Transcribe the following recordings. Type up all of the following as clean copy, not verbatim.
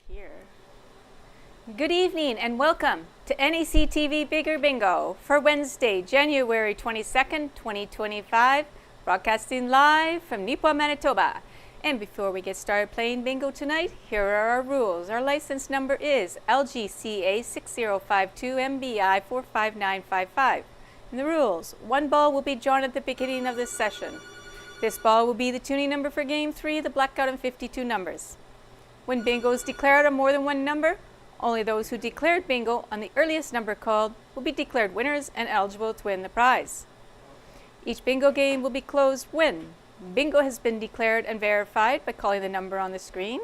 here. Good evening and welcome to NACTV Bigger Bingo for Wednesday, January 22nd, 2025, broadcasting live from Nipawin, Manitoba. And before we get started playing bingo tonight, here are our rules. Our license number is LGCA 6052MBI 45955. And the rules: one ball will be drawn at the beginning of this session. This ball will be the tuning number for Game 3, the blackout and 52 numbers. When bingo is declared on more than one number, only those who declared bingo on the earliest number called will be declared winners and eligible to win the prize. Each bingo game will be closed when bingo has been declared and verified by calling the number on the screen.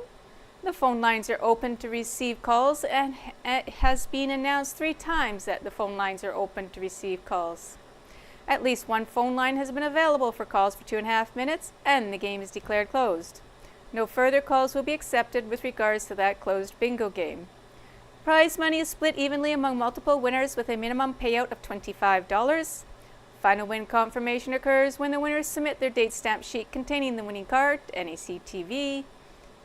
The phone lines are open to receive calls, and it has been announced 3 times that the phone lines are open to receive calls. At least one phone line has been available for calls for 2.5 minutes, and the game is declared closed. No further calls will be accepted with regards to that closed bingo game. Prize money is split evenly among multiple winners with a minimum payout of $25. Final win confirmation occurs when the winners submit their date stamp sheet containing the winning card to NACTV.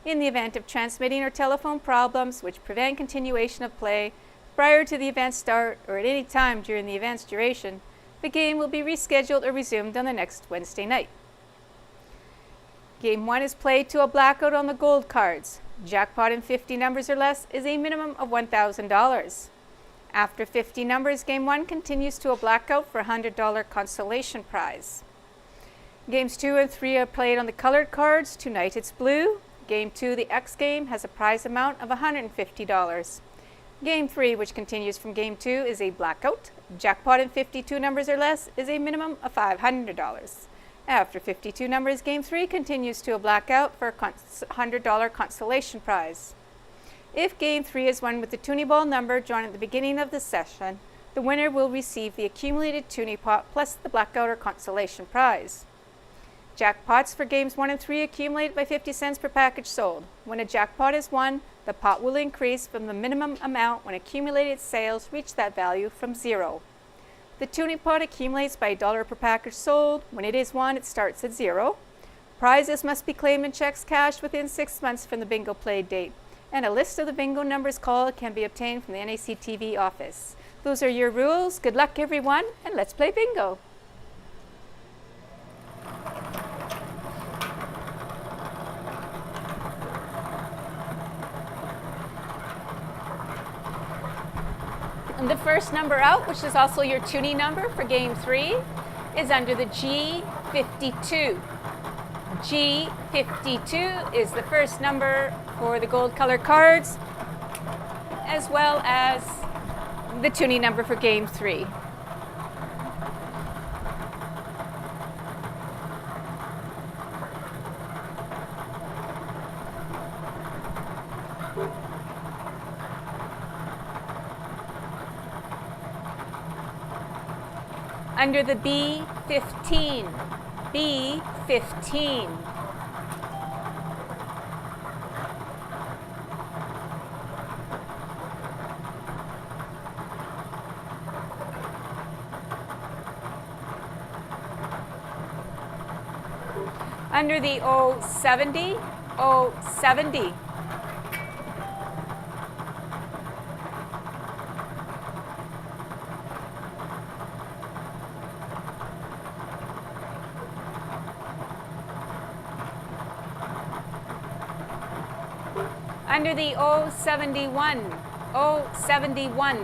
In the event of transmitting or telephone problems which prevent continuation of play prior to the event start or at any time during the event's duration, the game will be rescheduled or resumed on the next Wednesday night. Game 1 is played to a blackout on the gold cards. Jackpot in 50 numbers or less is a minimum of $1,000. After 50 numbers, Game 1 continues to a blackout for a $100 consolation prize. Games 2 and 3 are played on the colored cards. Tonight it's blue. Game 2, the X game, has a prize amount of $150. Game 3, which continues from Game 2, is a blackout. Jackpot in 52 numbers or less is a minimum of $500. After 52 numbers, Game 3 continues to a blackout for a $100 consolation prize. If Game 3 is won with the toonie ball number drawn at the beginning of the session, the winner will receive the accumulated toonie pot plus the blackout or consolation prize. Jackpots for Games 1 and 3 accumulate by 50 cents per package sold. When a jackpot is won, the pot will increase from the minimum amount when accumulated sales reach that value from 0. The toonie pot accumulates by $1 per package sold. When it is won, it starts at 0. Prizes must be claimed in checks cashed within 6 months from the bingo play date, and a list of the bingo numbers called can be obtained from the NACTV office. Those are your rules. Good luck, everyone, and let's play bingo. And the first number out, which is also your tuning number for Game 3, is under the G52. G52 is the first number for the gold colored cards, as well as the tuning number for Game 3. Under the B15, B15. Under the O70, O70. Under the O71, O71.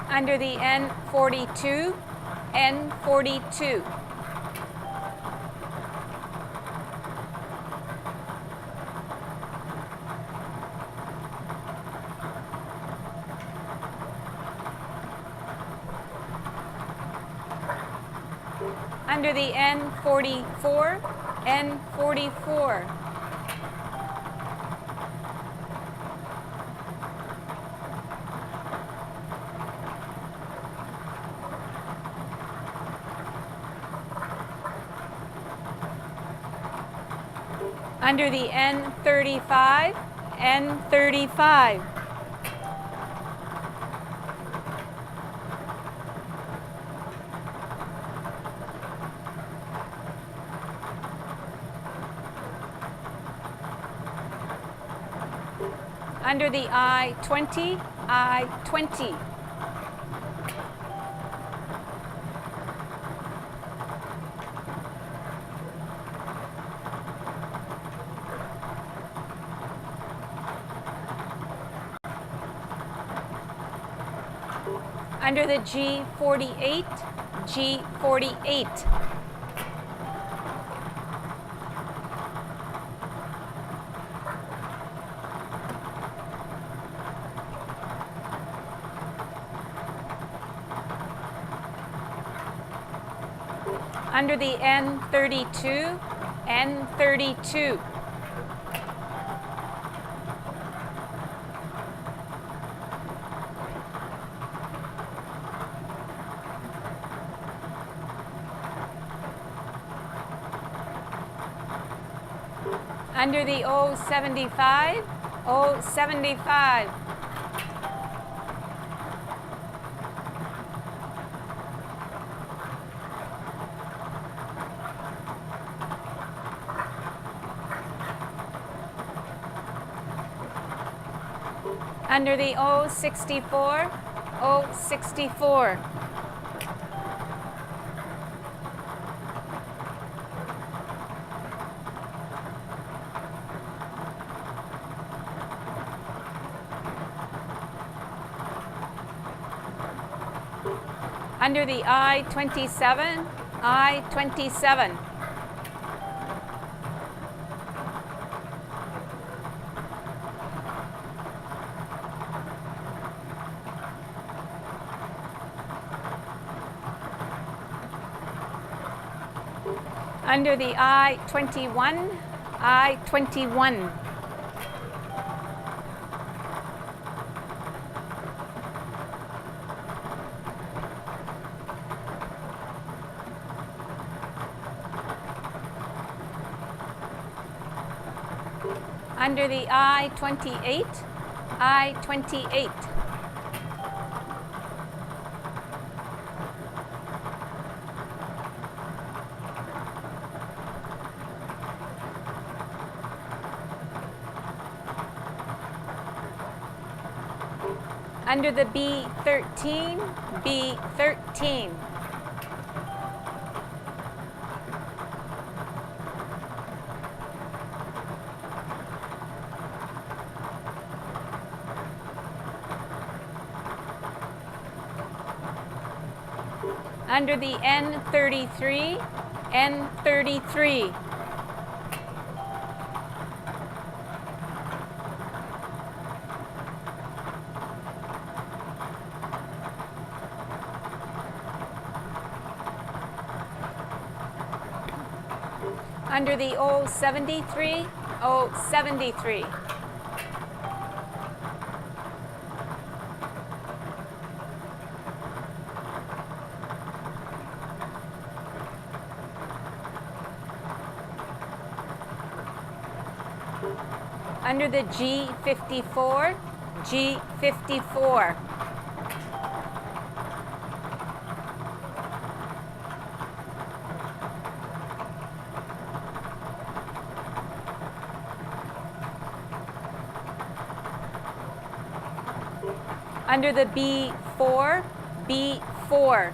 Under the N42, N42. Under the N44, N44. Under the N35, N35. Under the I-20, I-20. Under the G48, G48. Under the N32, N32. Under the O75, O75. Under the O64, O64. Under the I-27, I-27. Under the I-21, I-21. Under the I-28, I-28. Under the B13, B13. Under the N33, N33. Under the O73, O73. Under the G54, G54. Under the B4, B4.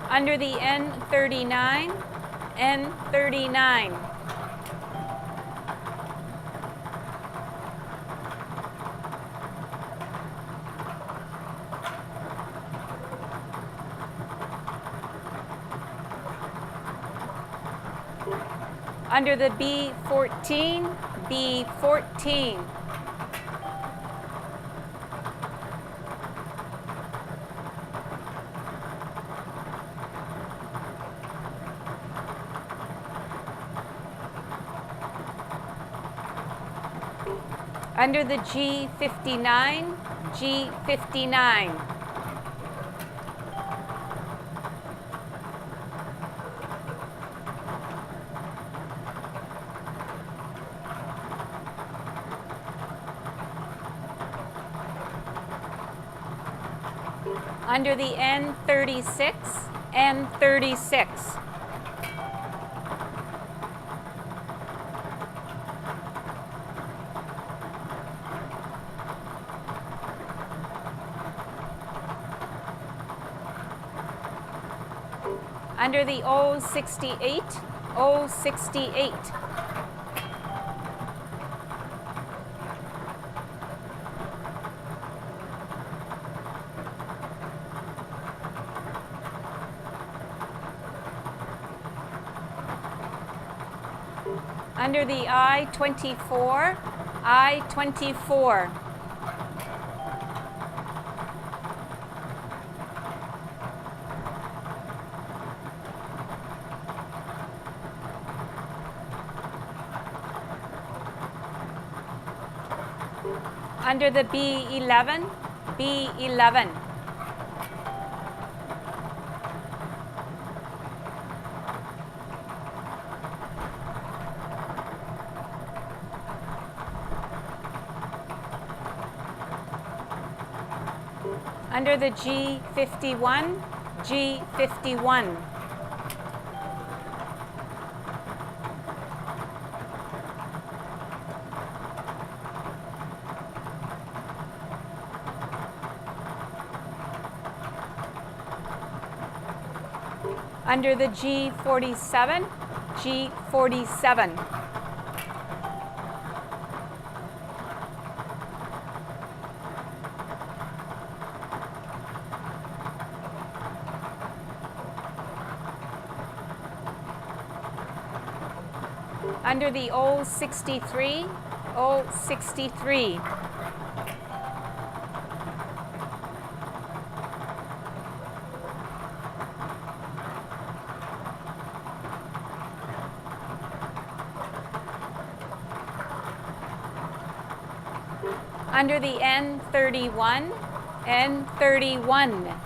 Under the N39, N39. Under the B14, B14. Under the G59, G59. Under the N36, N36. Under the O68, O68. Under the I-24, I-24. Under the B11, B11. Under the G51, G51. Under the G47, G47. Under the O63, O63. Under the N31, N31.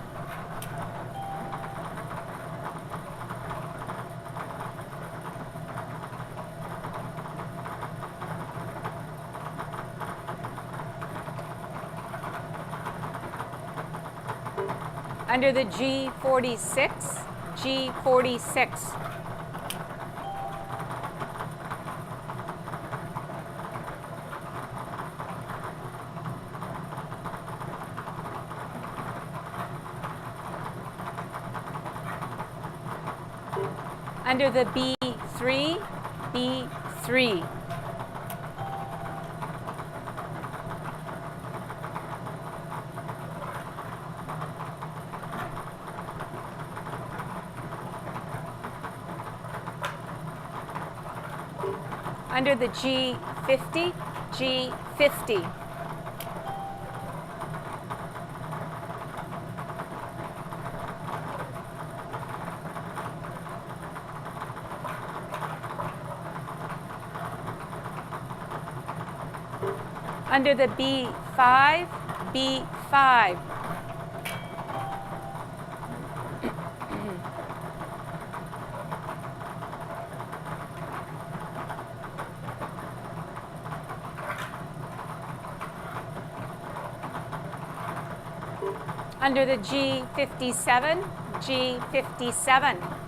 Under the G46, G46. Under the B3, B3. Under the G50, G50. Under the B5, B5. Under the G57, G57.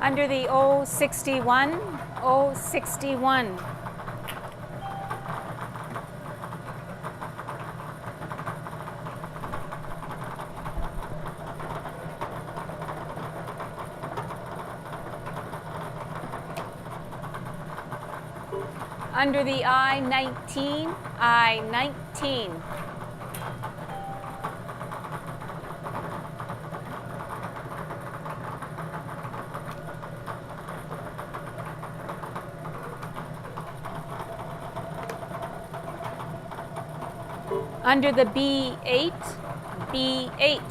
Under the O61, O61. Under the I-19, I-19. Under the B8, B8.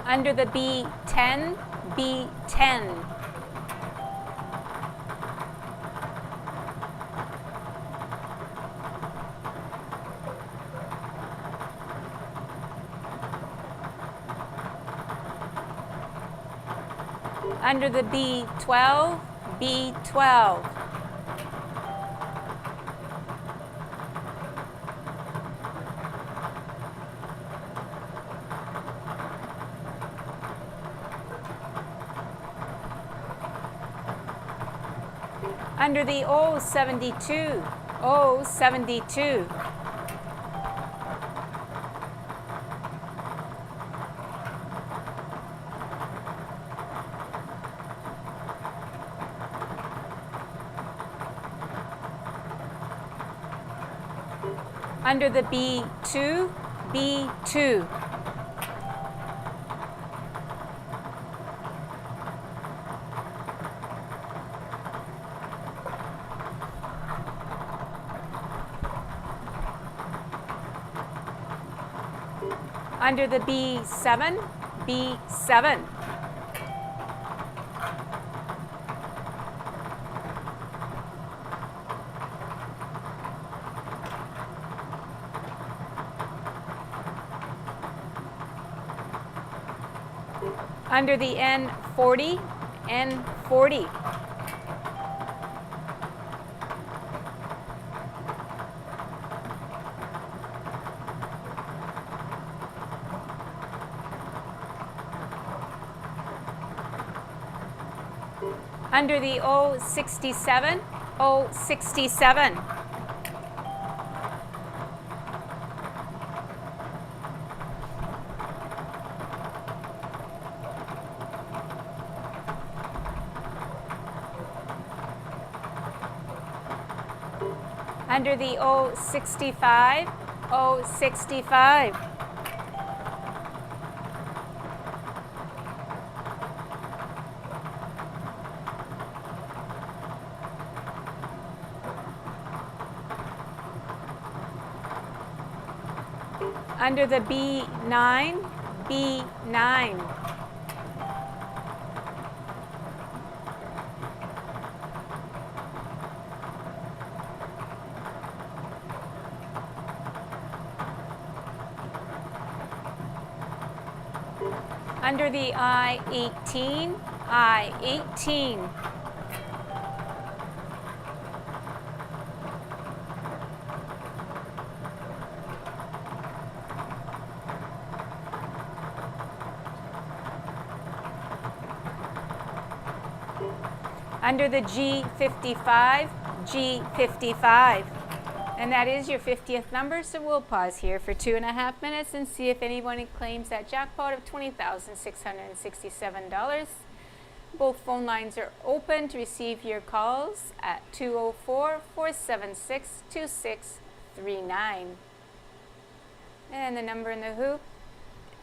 Under the B10, B10. Under the B12, B12. Under the O72, O72. Under the B2, B2. Under the B7, B7. Under the N40, N40. Under the O67, O67. Under the O65, O65. Under the B9, B9. Under the I18, I18. Under the G55, G55. And that is your 50th number, so we'll pause here for 2.5 minutes and see if anyone claims that jackpot of $20,667. Both phone lines are open to receive your calls at 204-476-2639. And the number in the hoop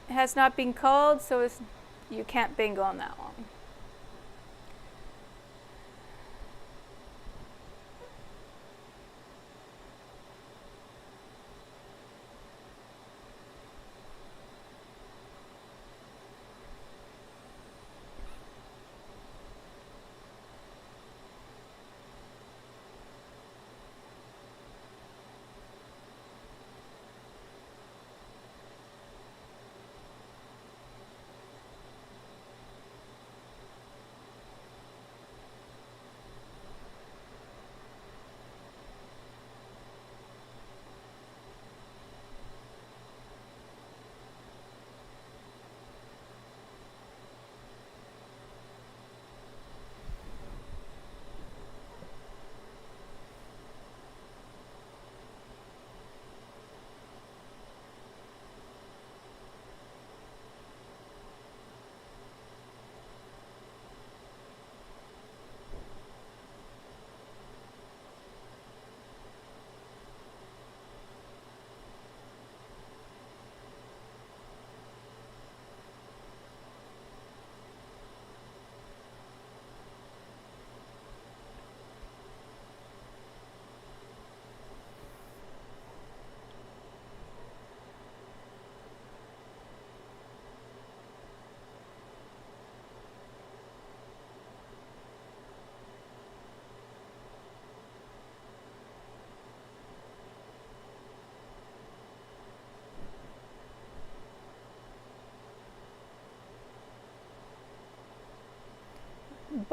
has not been called, so you can't bingo on that one.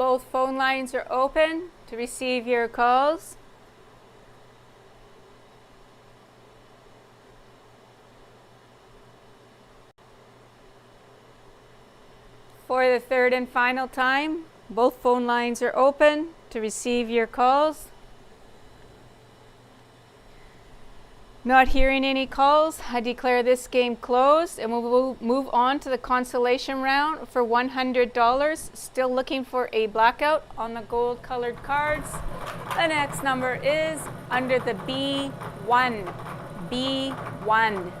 both phone lines are open to receive your calls. For the third and final time, both phone lines are open to receive your calls. Not hearing any calls, I declare this game closed, and we'll move on to the consolation round for $100. Still looking for a blackout on the gold colored cards. The next number is under the B1. B1.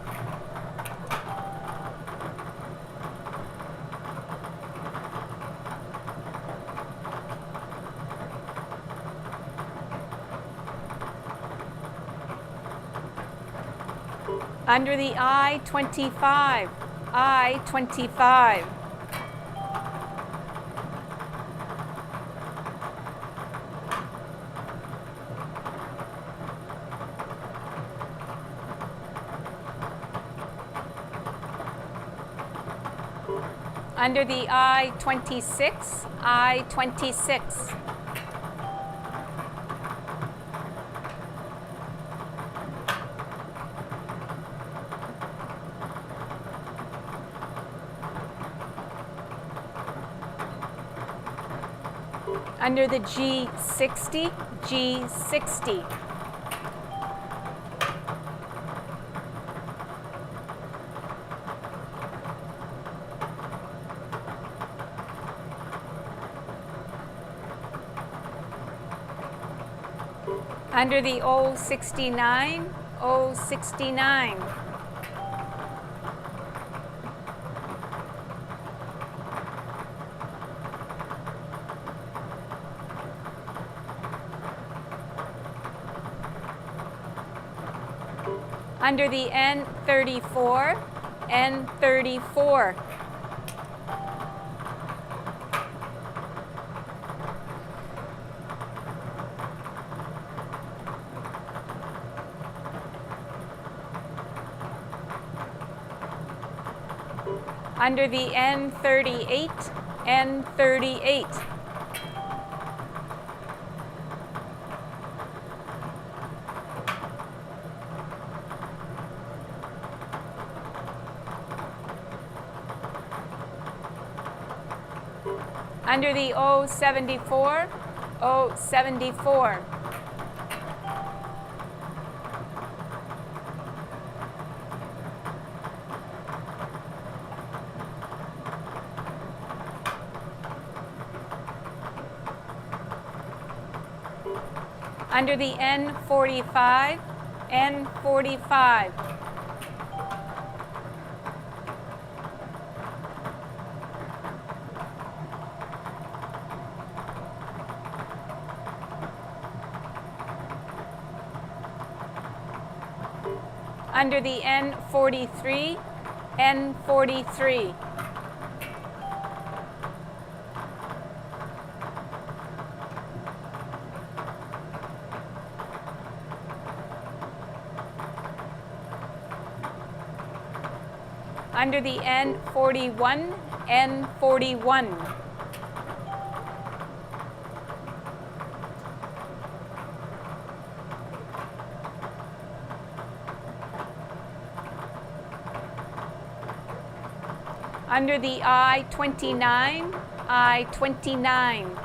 Under the I-25, I-25. Under the I-26, I-26. Under the G60, G60. Under the O69, O69. Under the N34, N34. Under the N38, N38. Under the O74, O74. Under the N45, N45. Under the N43, N43. Under the N41, N41. Under the I-29, I-29.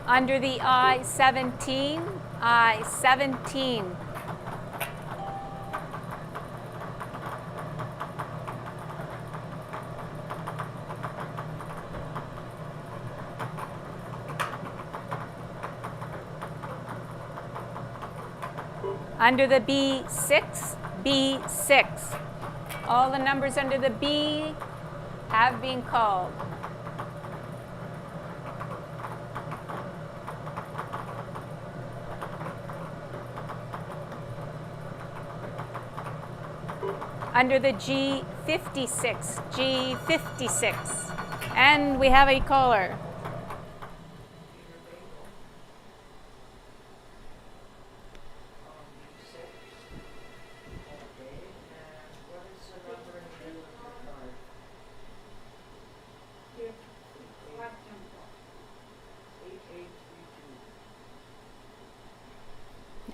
Under the I-17, I-17. Under the B6, B6. All the numbers under the B have been called. Under the G56, G56. And we have a caller.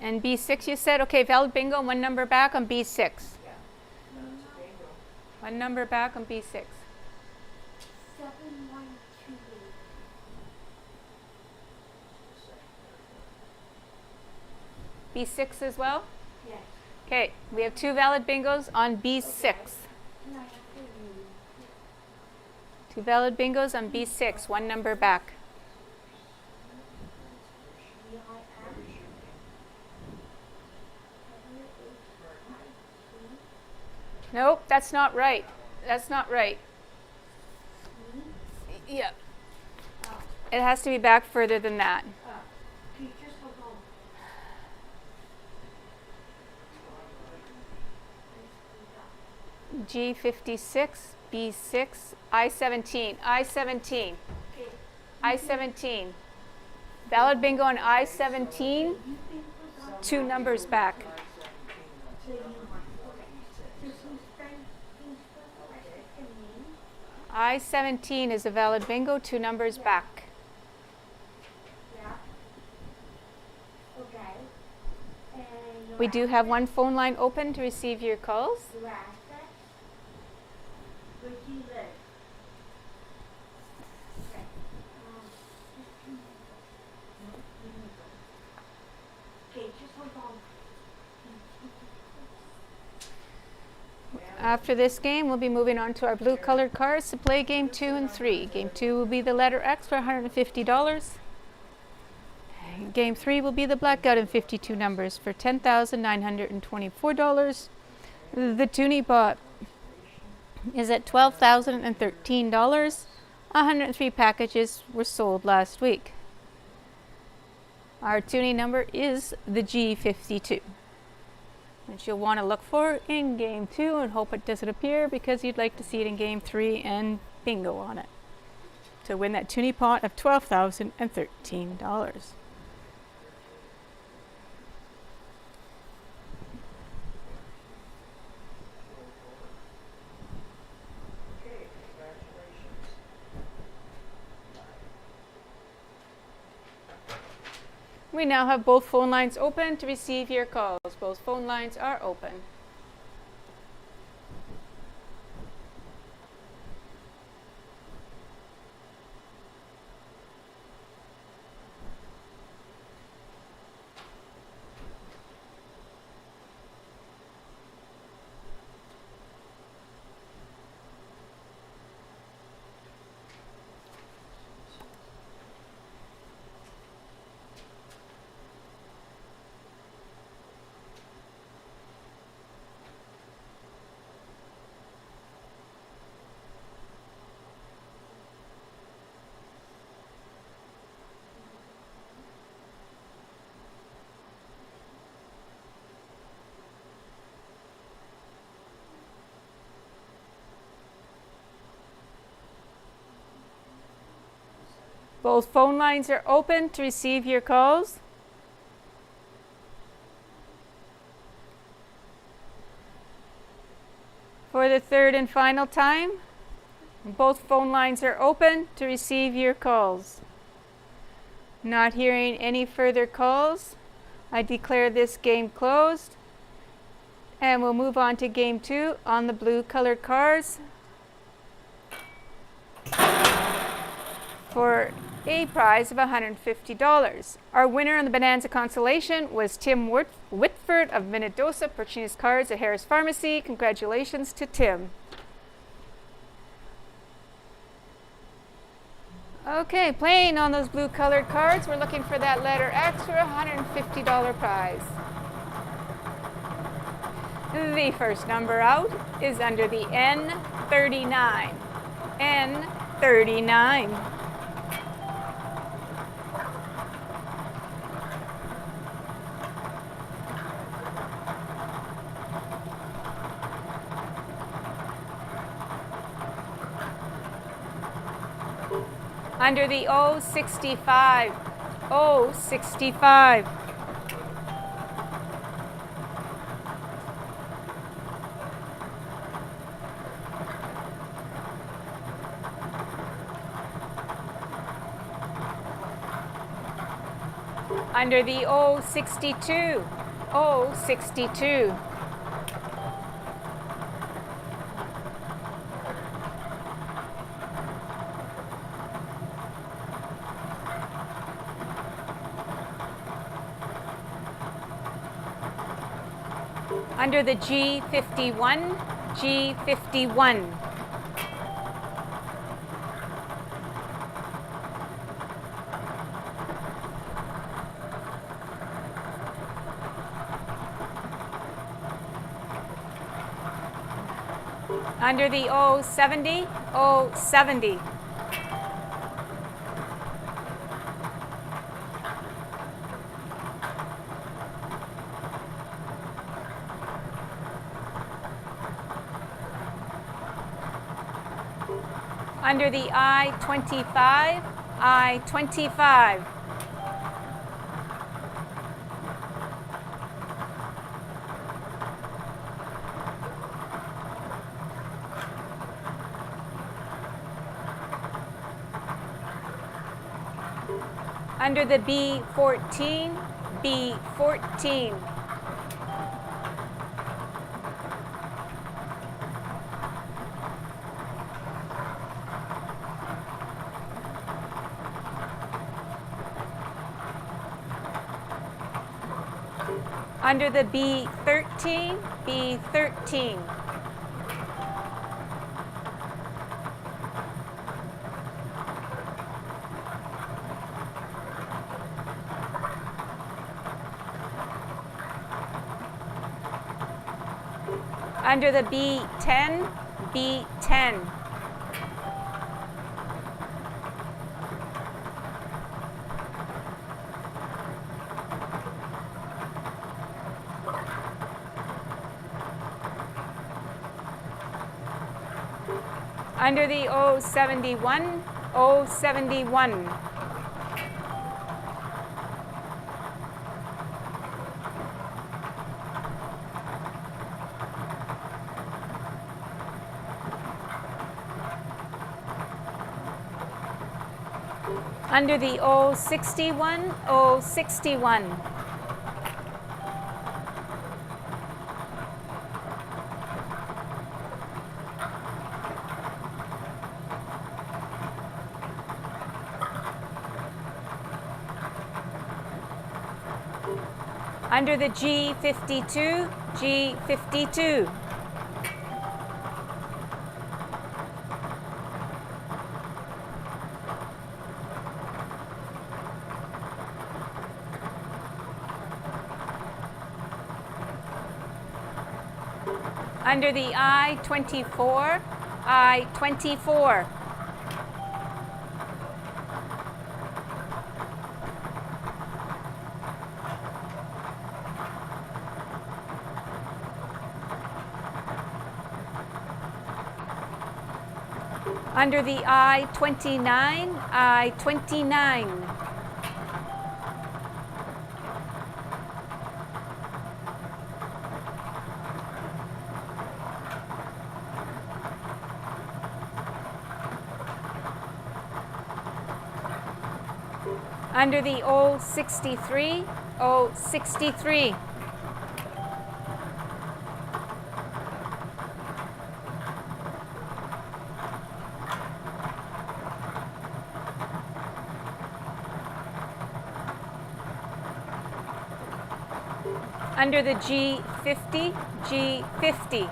And B6 you said? Okay, valid bingo, one number back on B6. One number back on B6. 7128. B6 as well? Yes. Okay, we have 2 valid bingos on B6. Okay. 2 valid bingos on B6, one number back. Nope, that's not right. That's not right. Yeah. It has to be back further than that. Just hold on. G56, B6, I17, I17, I17. Valid bingo on I17, 2 numbers back. I17 is a valid bingo, 2 numbers back. Yeah. Okay. And We do have one phone line open to receive your calls. your address? Where do you live? Okay. Okay, just hold on. After this game, we'll be moving on to our blue colored cards to play game 2 and 3. Game 2 will be the letter X for $150. Game 3 will be the blackout in 52 numbers for $10,924. The toonie bot is at $12,013. 103 packages were sold last week. Our toonie number is the G52. Which you'll want to look for in game 2 and hope it doesn't appear because you'd like to see it in game 3 and bingo on it to win that toonie pot of $12,013. We now have both phone lines open to receive your calls. Both phone lines are open. Both phone lines are open to receive your calls. For the third and final time, both phone lines are open to receive your calls. Not hearing any further calls, I declare this game closed. And we'll move on to game 2 on the blue colored cards for a prize of $150. Our winner on the Bonanza Consolation was Tim Whitford of Minnedosa, purchasing his cards at Harris Pharmacy. Congratulations to Tim. Okay, playing on those blue colored cards, we're looking for that letter X for a $150 prize. The first number out is under the N39. N39. Under the O65. O65. Under the O62, O62. Under the G51, G51. Under the O70, O70. Under the I-25, I-25. Under the B14, B14. Under the B13, B13. Under the B10, B10. Under the O71, O71. Under the O61, O61. Under the G52, G52. Under the I-24, I-24. Under the I-29, I-29. Under the O63, O63. Under the G50, G50.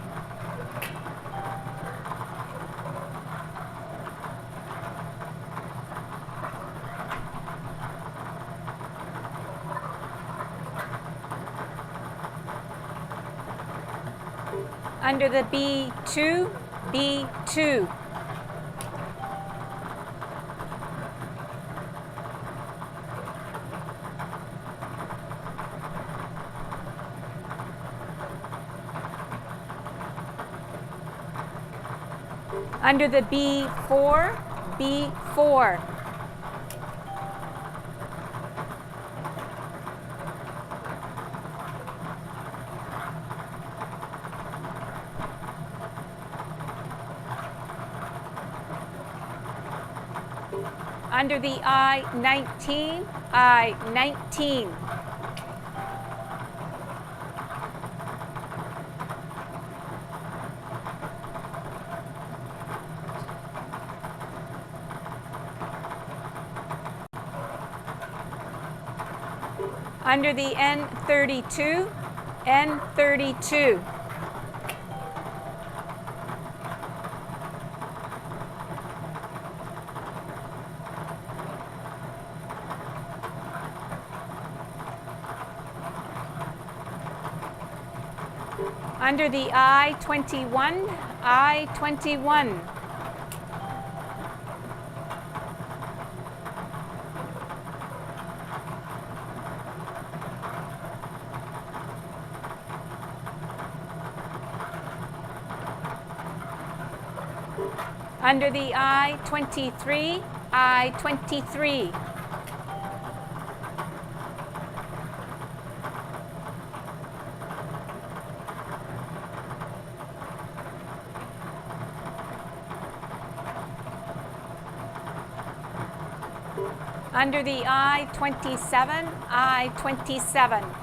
Under the B2, B2. Under the B4, B4. Under the I-19, I-19. Under the N32, N32. Under the I-21, I-21. Under the I-23, I-23. Under the I-27, I-27.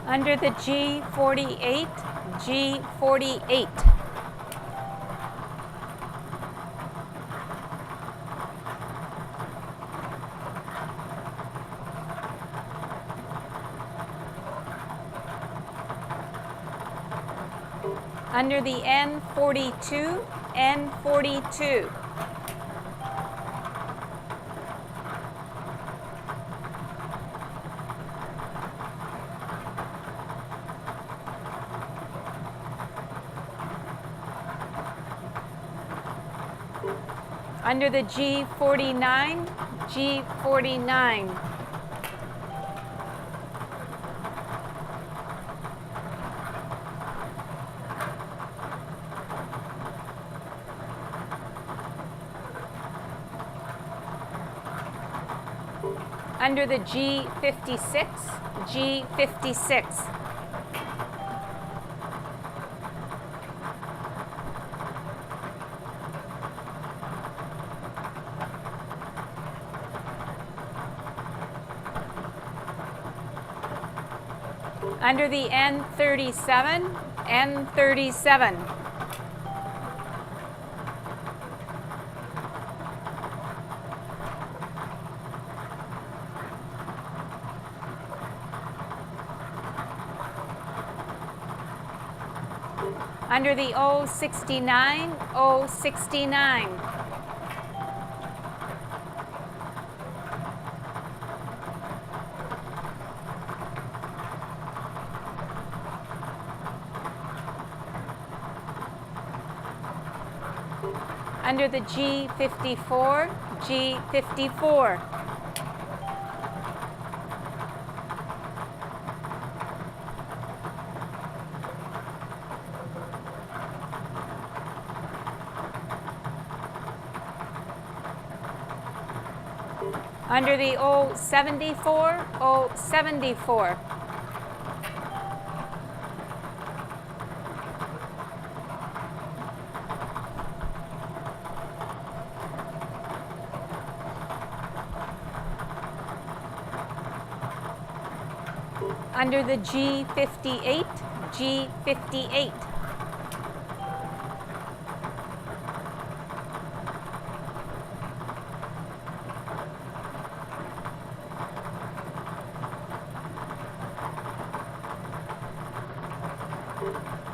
Under the G48, G48. Under the N42, N42. Under the G49, G49. Under the G56, G56. Under the N37, N37. Under the O69, O69. Under the G54, G54. Under the O74, O74. Under the G58, G58.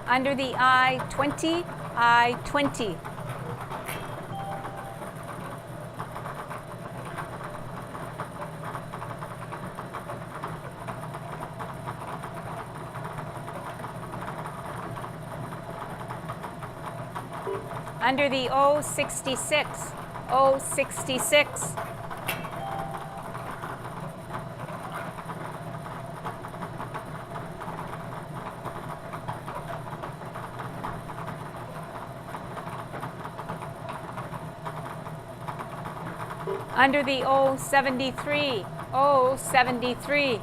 Under the I-20, I-20. Under the O66, O66. Under the O73, O73.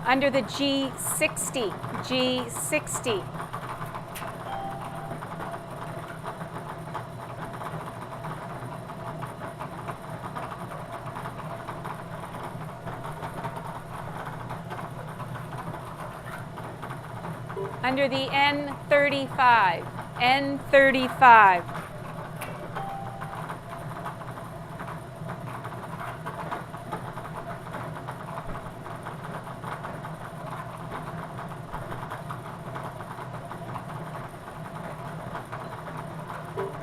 Under the G60, G60. Under the N35, N35.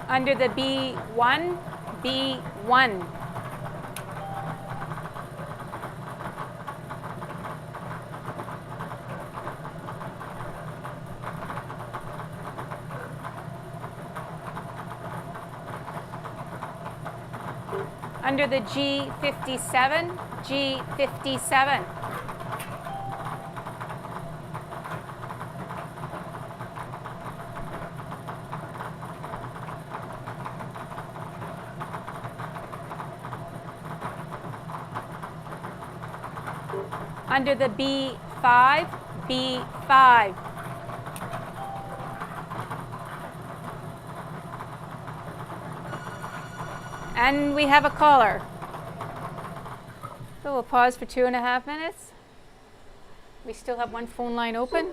Under the B1, B1. Under the G57, G57. Under the B5, B5. And we have a caller. So we'll pause for 2.5 minutes. We still have one phone line open.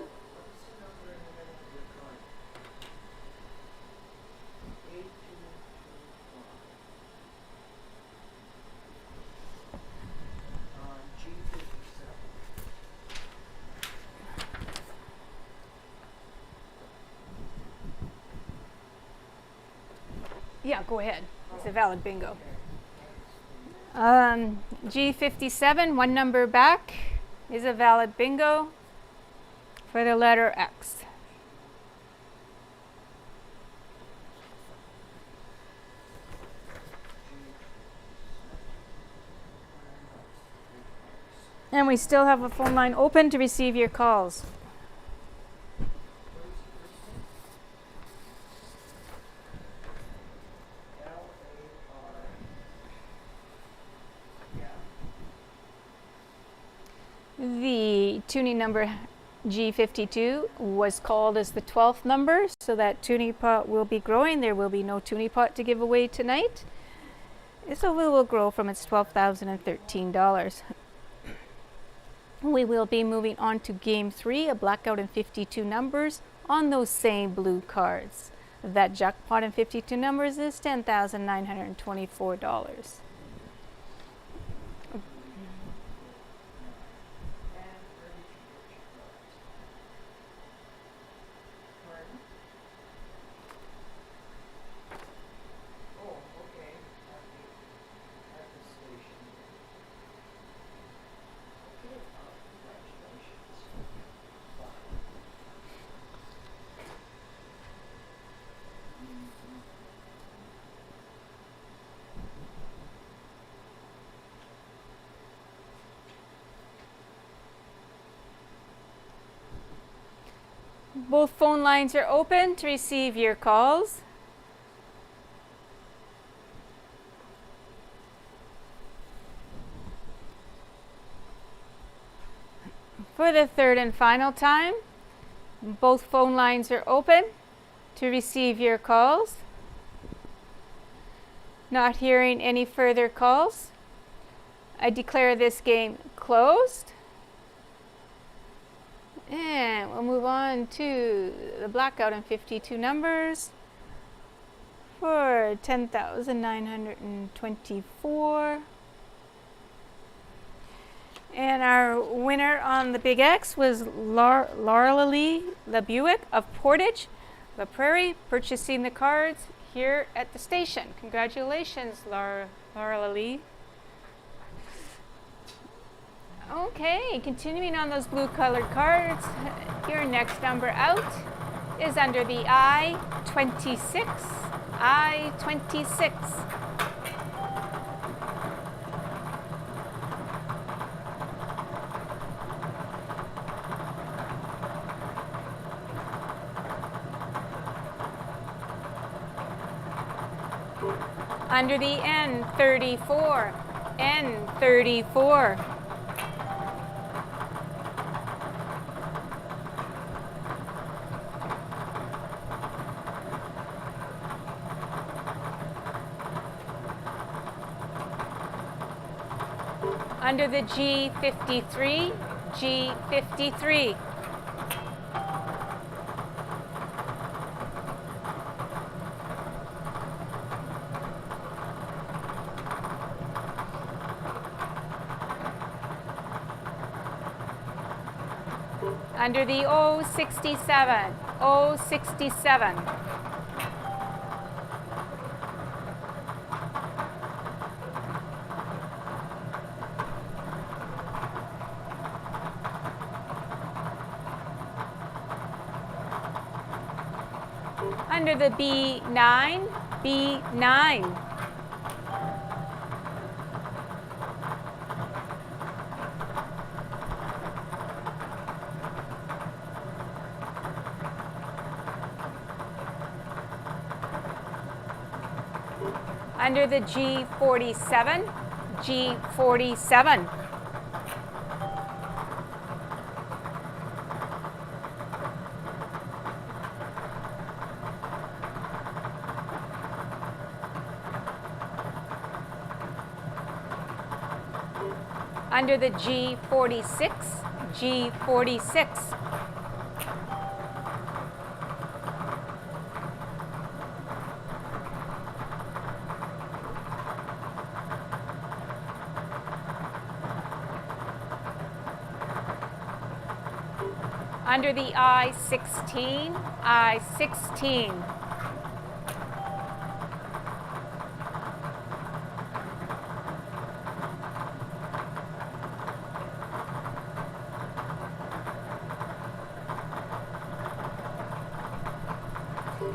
Yeah, go ahead. It's a valid bingo. G57, one number back, is a valid bingo for the letter X. And we still have a phone line open to receive your calls. The tuning number G52 was called as the 12th number, so that tuning pot will be growing. There will be no tuning pot to give away tonight. So it will grow from its $12,013. We will be moving on to game 3, a blackout in 52 numbers on those same blue cards. That jackpot in 52 numbers is $10,924. Both phone lines are open to receive your calls. For the third and final time, both phone lines are open to receive your calls. Not hearing any further calls, I declare this game closed. And we'll move on to the blackout in 52 numbers for $10,924. And our winner on the Big X was Laura Lee LeBuick of Portage, La Prairie, purchasing the cards here at the station. Congratulations, Laura Lee. Okay, continuing on those blue colored cards, your next number out is under the I-26, I-26. Under the N34, N34. Under the G53, G53. Under the O67, O67. Under the B9, B9. Under the G47, G47. Under the G46, G46. Under the I16, I16.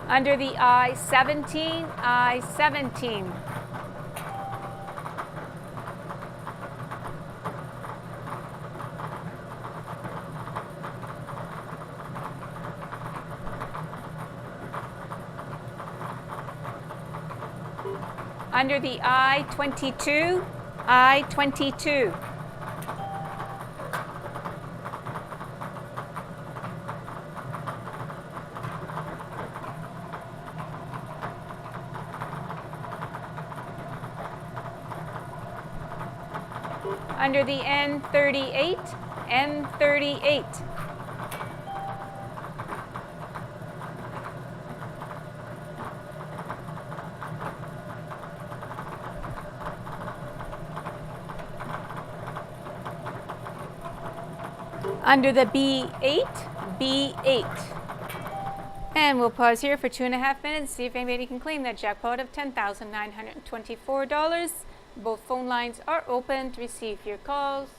Under the I17, I17. Under the I22, I22. Under the N38, N38. Under the B8, B8. And we'll pause here for 2.5 minutes, see if anybody can claim that jackpot of $10,924. Both phone lines are open to receive your calls.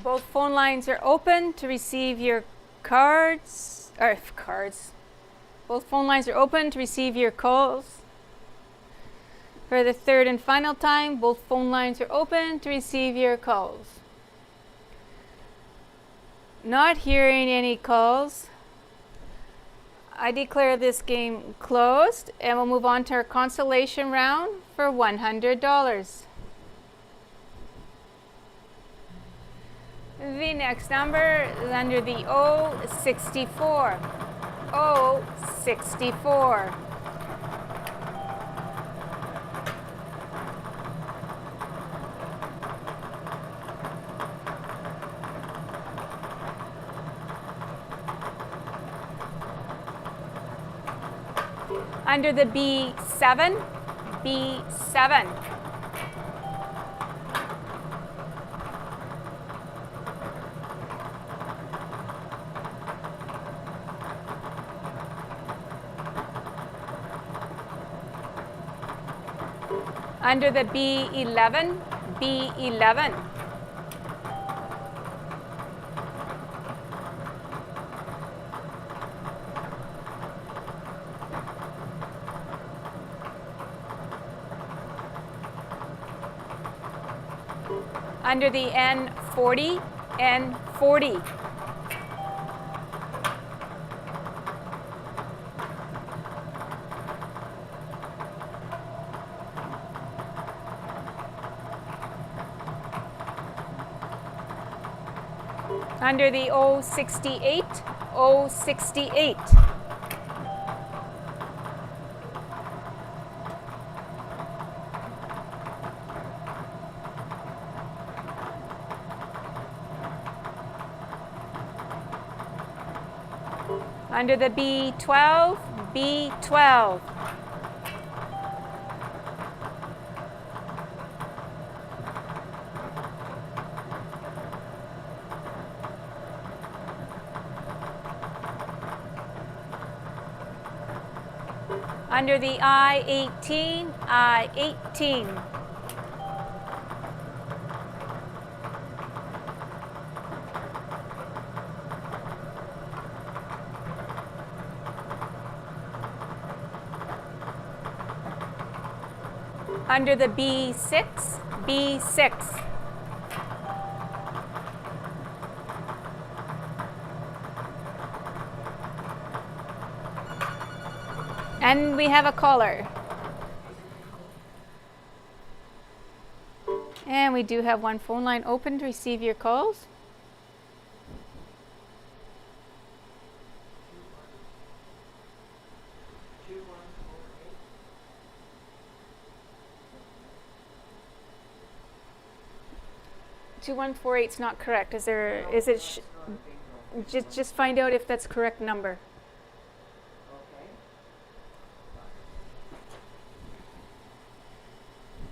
Both phone lines are open to receive your cards. Both phone lines are open to receive your calls. For the third and final time, both phone lines are open to receive your calls. Not hearing any calls, I declare this game closed, and we'll move on to our consolation round for $100. The next number is under the O64. O64. Under the B7, B7. Under the B11, B11. Under the N40, N40. Under the O68, O68. Under the B12, B12. Under the I18, I18. Under the B6, B6. And we have a caller. And we do have one phone line open to receive your calls. Two 2148's not correct. Is it? Just find out if that's correct number.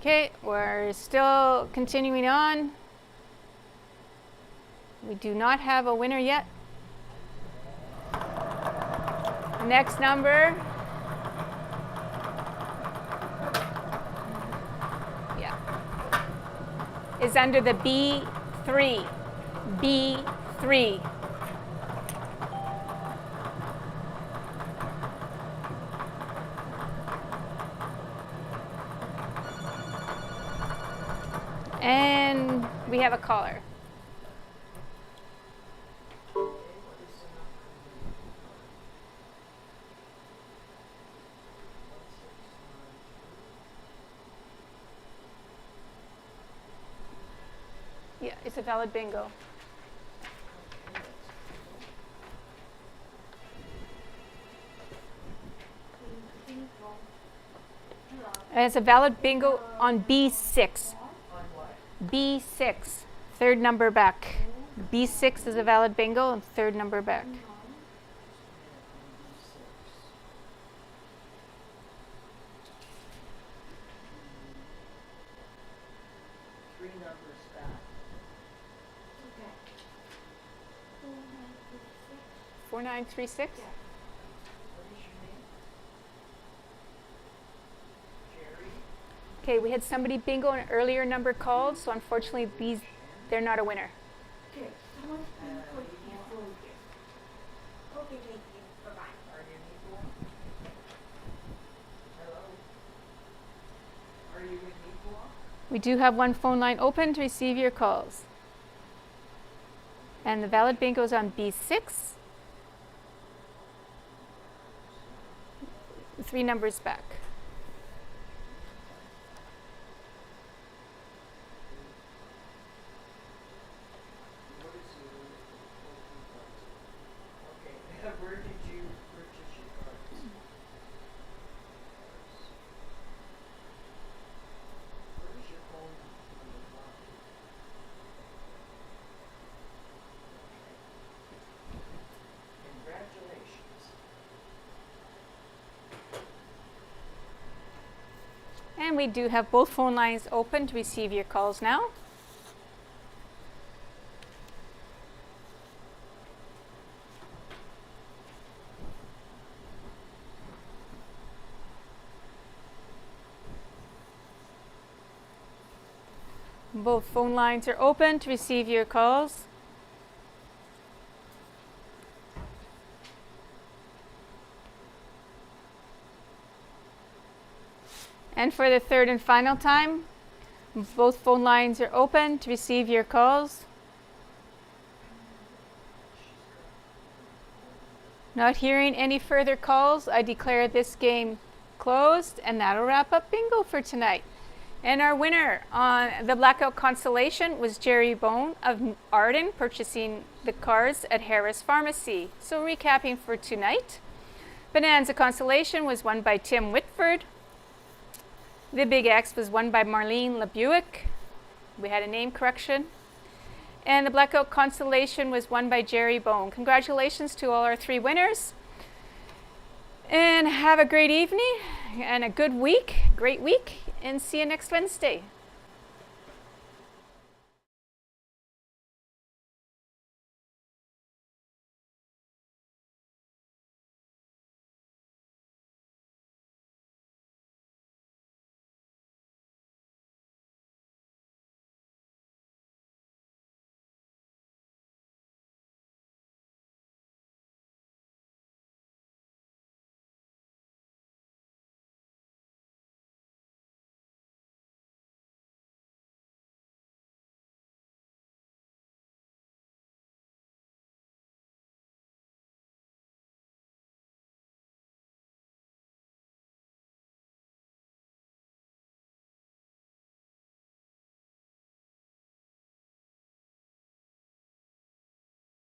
Okay, we're still continuing on. We do not have a winner yet. The next number. Yeah. Is under the B3. B3. And we have a caller. Yeah, it's a valid bingo. It's a valid bingo on B6. B6, third number back. B6 is a valid bingo and third number back. Three numbers back. Okay. 4936? Yeah. What is your name? Jerry? Okay, we had somebody bingo an earlier number called, so unfortunately they're not a winner. Okay. Someone's paying for You can't food. move it. Okay, thank you. Bye-bye. Are you equal? Hello? Are you with equal? We do have one phone line open to receive your calls. And the valid bingo is on B6. 3 numbers back. Okay, where did you purchase your cards? Where's your phone on the line? Congratulations. And we do have both phone lines open to receive your calls now. Both phone lines are open to receive your calls. And for the third and final time, both phone lines are open to receive your calls. Not hearing any further calls, I declare this game closed, and that'll wrap up bingo for tonight. And our winner on the Blackout Constellation was Jerry Bone of Arden, purchasing the cards at Harris Pharmacy. So recapping for tonight, Bonanza Constellation was won by Tim Whitford. The Big X was won by Marlene LeBuick. We had a name correction. And the Blackout Constellation was won by Jerry Bone. Congratulations to all our 3 winners. And have a great evening and a good week, great week, and see you next Wednesday.